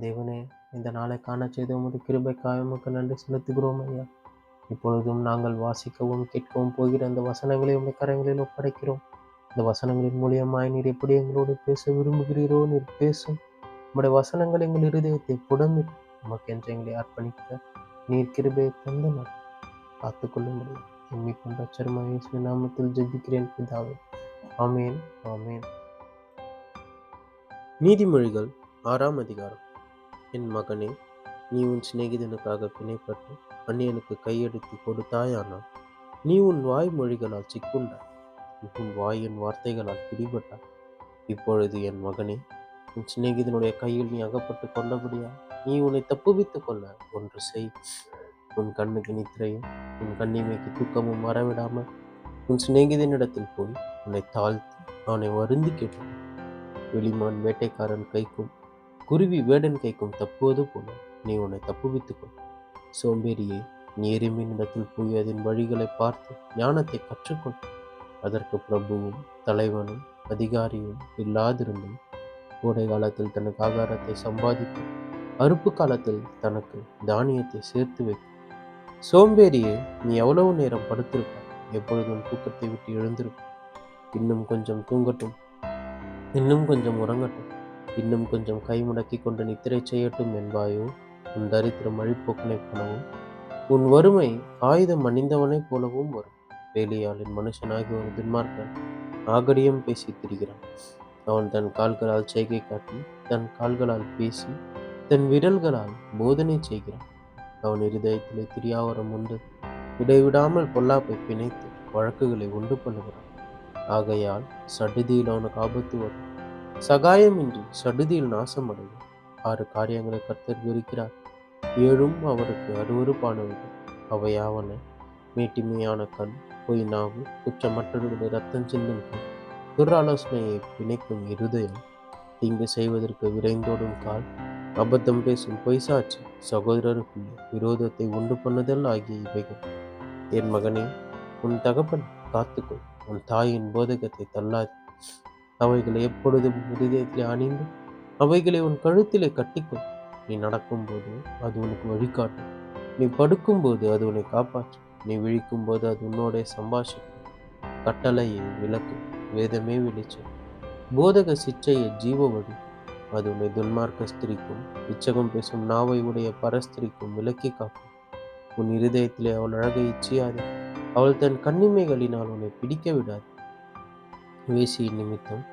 தேவனே, இந்த நாளை காண செய்த உமது கிருபைக்காக உமக்கு நன்றி செலுத்துகிறோம் ஐயா. இப்பொழுதும் நாங்கள் வாசிக்கவும் கேட்கவும் போகிற அந்த வசனங்களை உம்முடைய கரங்களில் ஒப்படைக்கிறோம். இந்த வசனங்களின் மூலியமாய் நீர் எப்படி எங்களோடு பேச விரும்புகிறீரோ நீர் பேசும். உம்முடைய வசனங்கள் எங்கள் இருதயத்தை புடமிட்டு உமக்கென்று எங்களை அர்ப்பணிக்க நீர் கிருபையை தந்து காத்துக்கொள்ளும்படி எண்ணிக்கொண்ட அச்சரமாக இயேசுவின் நாமத்தில் ஜெபிக்கிறேன் பிதாவே. ஆமேன், ஆமேன். நீதிமொழிகள் 6ஆம் அதிகாரம். என் மகனே, நீ உன் சிநேகிதனுக்காக பிணைப்பட்டு அந்நியனுக்கு கையெடுத்து கொடுத்தாயானால் நீ உன் வாய் மொழிகளால் சிக்குண்டாய், உன் வாயின் வார்த்தைகளால் பிடிபட்டாய். இப்பொழுது என் மகனே, உன் சிநேகிதனுடைய கையில் நீ அகப்பட்டு கொண்டபடியா நீ உன்னை தப்புவித்துக் கொள்ள ஒன்று செய். உன் கண்ணுக்கு நித்திரையும் உன் கண்ணிமைக்கு தூக்கமும் வரவிடாமல் உன் சிநேகிதனிடத்தில் போய் உன்னை தாழ்த்தி அவனை வருந்தி கேட்டு, வெளிமான் வேட்டைக்காரன் கைக்கும் குருவி வேடன் கைக்கும் தப்புவது போல நீ உன்னை தப்புவித்துக்கொள். சோம்பேறியே, நீ எறும்பினிடத்தில் போய் அதன் வழிகளை பார்த்து ஞானத்தை கற்றுக்கொள். அதற்கு பிரபுவும் தலைவனும் அதிகாரியும் இல்லாதிருந்தும் கோடை காலத்தில் தனக்கு ஆகாரத்தை சம்பாதித்து அறுப்பு காலத்தில் தனக்கு தானியத்தை சேர்த்து வைக்கும். சோம்பேறியே, நீ எவ்வளவு நேரம் படுத்திருப்பாய்? எப்பொழுதும் தூக்கத்தை விட்டு எழுந்திருப்பாய். இன்னும் கொஞ்சம் தூங்கட்டும், இன்னும் கொஞ்சம் உறங்கட்டும், இன்னும் கொஞ்சம் கை முடக்கி கொண்டு நித்திரை செய்யட்டும் என்பாயோ? உன் தரித்திரம் அழிப்போக்கனைப் போலவும் உன் வறுமை ஆயுதம் அணிந்தவனைப் போலவும் வரும். வேலியாளின் மனுஷனாகி ஒரு துன்மார்க்கன் ஆகடியம் பேசி திரிகிறான். அவன் தன் கால்களால் செய்கை காட்டி தன் கால்களால் பேசி தன் விரல்களால் போதனை செய்கிறான். அவன் இருதயத்திலே திரியாவரம் உண்டு, இடைவிடாமல் பொல்லாப்பை பிணைத்து வழக்குகளை உண்டு பண்ணுகிறான். ஆகையால் சடுதியில் அவனுக்கு ஆபத்து வரும், சகாயமின்றி சடுதியில் நாசமடையும். 6 காரியங்களை கர்த்தர் வெறுக்கிறார், 7 அவருக்கு அருவருப்பானவைகள். அவையாவன: மேட்டிமையான கண், பொய் நாவு, குற்றமற்றவர்களுடைய இரத்தம் சிந்தும் கண், துராலோசனையை பிணைக்கும் இருதயம், தீங்கு செய்வதற்கு விரைந்தோடும் கால், அபத்தம் பேசும் பொய்சாட்சி, சகோதரருக்குள்ளே விரோதத்தை உண்டு பண்ணுதல் ஆகிய இவைகள். என் மகனே, உன் தகப்பன் காத்துக்கொள், உன் தாயின் போதகத்தை தள்ளாது. அவைகளை எப்பொழுதும் இருதயத்திலே அணிந்து அவைகளை உன் கழுத்திலே கட்டிக்கொள். நீ நடக்கும்போது அது உனக்கு வழிகாட்டும், நீ படுக்கும்போது அது உன்னை காப்பாற்றும், நீ விழிக்கும்போது அது உன்னோட சம்பாஷிக்கும். கட்டளையை விளக்கு, வேதமே வெளிச்சம், போதக சிச்சையை ஜீவ வழி. அது உன்னை துன்மார்க்க ஸ்திரிக்கும் இச்சகம் பேசும் நாவை உடைய பரஸ்திரிக்கும் விலக்கி காக்கும். உன் இருதயத்திலே அவள் அழகை இச்சியாது, அவள் தன் கண்ணிமைகளினால் உன்னை பிடிக்க விடாது. வேசியின் நிமித்தம்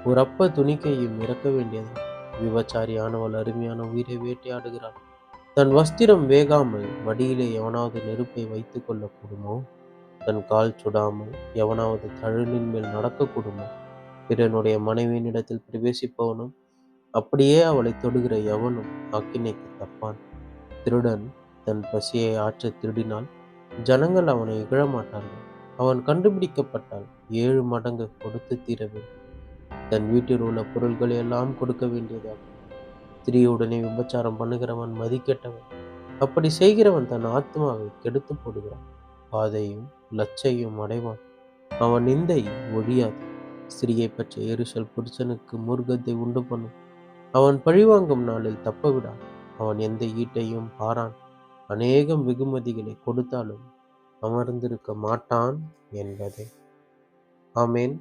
ஒரு அப்ப துணிக்கையும் இறக்க வேண்டியது. விபச்சாரியானவள் அருமையான உயிரை வேட்டையாடுகிறாள். தன் வஸ்திரம் வேகாமல் மடியிலே எவனாவது நெருப்பை வைத்துக் கொள்ளக்கூடுமோ? தன் கால் சுடாமல் எவனாவது தழலின் மேல் நடக்கக்கூடுமோ? பிறனுடைய மனைவியினிடத்தில் பிரவேசிப்பவனும் அப்படியே அவளை தொடுகிற எவனும் ஆக்கினைக்கு தப்பான். திருடன் தன் பசியை ஆற்ற திருடினால் ஜனங்கள் அவனை இகழமாட்டார்கள். அவன் கண்டுபிடிக்கப்பட்டால் 7 மடங்கு கொடுத்து தீர வேண்டும். தன் வீட்டில் உள்ள பொருள்களை எல்லாம் கொடுக்க வேண்டியதாகும். ஸ்திரீயுடனே விபச்சாரம் பண்ணுகிறவன் மதிக்கெட்டவன். அப்படி செய்கிறவன் தன் ஆத்மாவை கெடுத்து போடுகிறான், பாதையும் லட்சையும் அடைவான். அவன் நிந்தை ஒழியாது. ஸ்திரியை பற்றிய எரிச்சல் புருஷனுக்கு மூர்க்கத்தை உண்டு பண்ணும். அவன் பழிவாங்கும் நாளில் தப்ப விடான். அவன் எந்த ஈட்டையும் பாரான், அநேகம் வெகுமதிகளை கொடுத்தாலும் அமர்ந்திருக்க மாட்டான் என்பதே. ஆமேன்,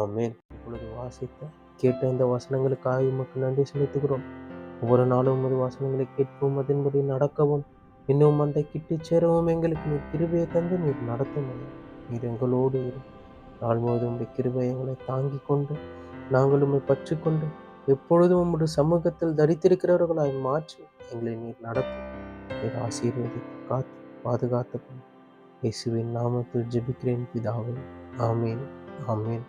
ஆமேன். இப்பொழுது வாசித்த கேட்ட இந்த வசனங்களுக்காக உமக்கு நன்றி செலுத்துகிறோம். ஒவ்வொரு நாளும் உமது வசனங்களை கேட்கவும் அதன்படி நடக்கவும் இன்னும் அந்த கிட்டி சேரவும் எங்களுக்கு நீர் கிருபையை தந்து நீர் நடத்தும். நீர் எங்களோடு இரு. நாள் முழுவதும் உடைய கிருபை எங்களை தாங்கி கொண்டு நாங்கள் உண்மை பற்றி கொண்டு எப்பொழுதும் உம்முடைய சமூகத்தில் தரித்திருக்கிறவர்களாய் மாற்றி எங்களை நீர் நடத்தும். நீர் ஆசீர்வதித்து காத்து பாதுகாத்து கொண்டு இயேசுவின் நாமத்தில் ஜெபிக்கிறேன் பிதாவே. ஆமேன், ஆமேன்.